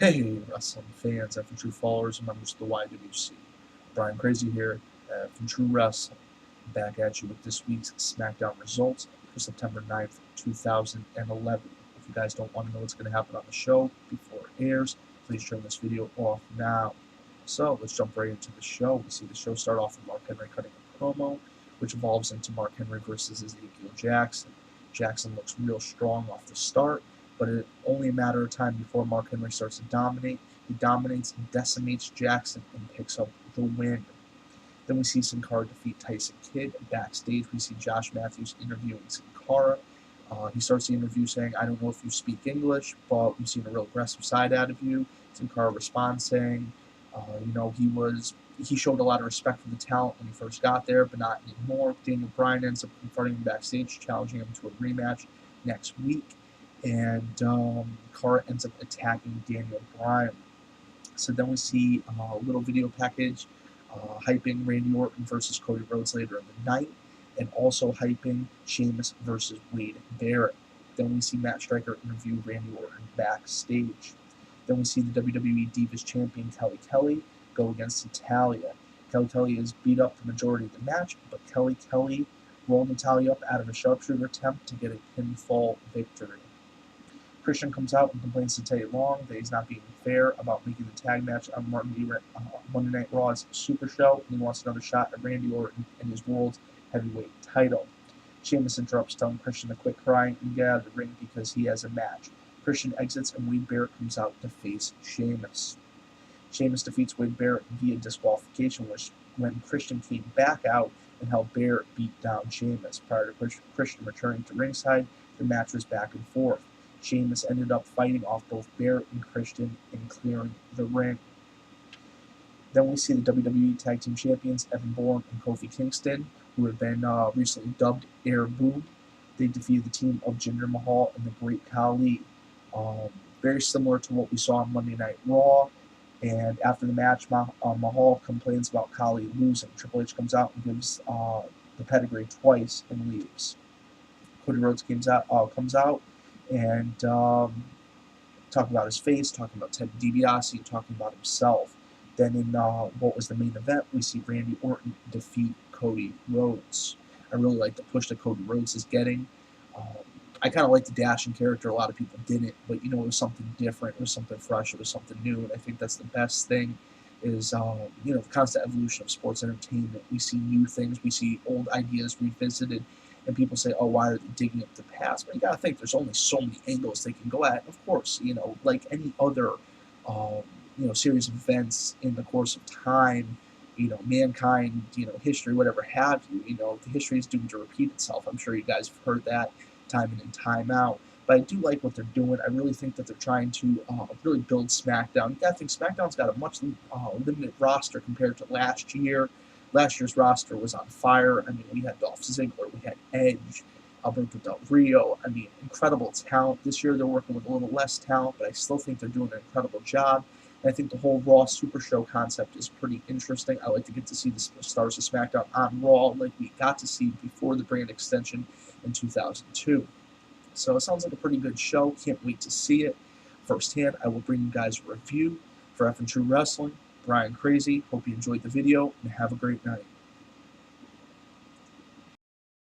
Hey, wrestling fans and from true followers and members of the YWC. Brian Crazy here from True Wrestling. Back at you with this week's Smackdown results for September 9th, 2011. If you guys don't want to know what's going to happen on the show before it airs, please turn this video off now. So let's jump right into the show. We see the show start off with Mark Henry cutting a promo, which evolves into Mark Henry versus Ezekiel Jackson. Jackson looks real strong off the start, but it's only a matter of time before Mark Henry starts to dominate. He dominates and decimates Jackson and picks up the win. Then we see Sin Cara defeat Tyson Kidd. Backstage, we see Josh Matthews interviewing Sin Cara. He starts the interview saying, "I don't know if you speak English, but we've seen a real aggressive side out of you." Sin Cara responds saying, he showed a lot of respect for the talent when he first got there, but not anymore. Daniel Bryan ends up confronting him backstage, challenging him to a rematch next week, and Cara ends up attacking Daniel Bryan. So then we see a little video package hyping Randy Orton versus Cody Rhodes later in the night, and also hyping Sheamus versus Wade Barrett. Then we see Matt Striker interview Randy Orton backstage. Then we see the WWE Divas Champion Kelly Kelly go against Natalya. Kelly has beat up the majority of the match, but Kelly rolled Natalya up out of a sharpshooter attempt to get a pinfall victory. Christian comes out and complains to Teddy Long that he's not being fair about making the tag match on Monday Night Raw's Super Show, and he wants another shot at Randy Orton and his World Heavyweight title. Sheamus interrupts, telling Christian to quit crying and get out of the ring because he has a match. Christian exits and Wade Barrett comes out to face Sheamus. Sheamus defeats Wade Barrett via disqualification, which when Christian came back out and helped Barrett beat down Sheamus. Prior to Christian returning to ringside, the match was back and forth. Sheamus ended up fighting off both Barrett and Christian and clearing the ring. Then we see the WWE Tag Team Champions Evan Bourne and Kofi Kingston, who have been recently dubbed Air Boom. They defeated the team of Jinder Mahal and the Great Khali. Very similar to what we saw on Monday Night Raw. And after the match, Mahal complains about Khali losing. Triple H comes out and gives the pedigree twice and leaves. Cody Rhodes comes out and talking about his face, talking about Ted DiBiase, and talking about himself. Then in what was the main event, we see Randy Orton defeat Cody Rhodes. I really like the push that Cody Rhodes is getting. I kind of like the dashing character. A lot of people didn't, but it was something different. It was something fresh. It was something new, and I think that's the best thing. Is the constant evolution of sports entertainment. We see new things. We see old ideas revisited. And people say, "Oh, why are they digging up the past?" But you got to think there's only so many angles they can go at. Of course, like any other, series of events in the course of time, mankind, history, whatever have you. The history is doomed to repeat itself. I'm sure you guys have heard that time in and time out. But I do like what they're doing. I really think that they're trying to really build SmackDown. You got to think SmackDown's got a much limited roster compared to last year. Last year's roster was on fire. I mean, we had Dolph Ziggler, we had Edge, Alberto Del Rio. I mean, incredible talent. This year they're working with a little less talent, but I still think they're doing an incredible job. And I think the whole Raw Super Show concept is pretty interesting. I like to get to see the stars of SmackDown on Raw like we got to see before the brand extension in 2002. So it sounds like a pretty good show. Can't wait to see it firsthand. I will bring you guys a review for F and True Wrestling. Brian Crazy. Hope you enjoyed the video and have a great night.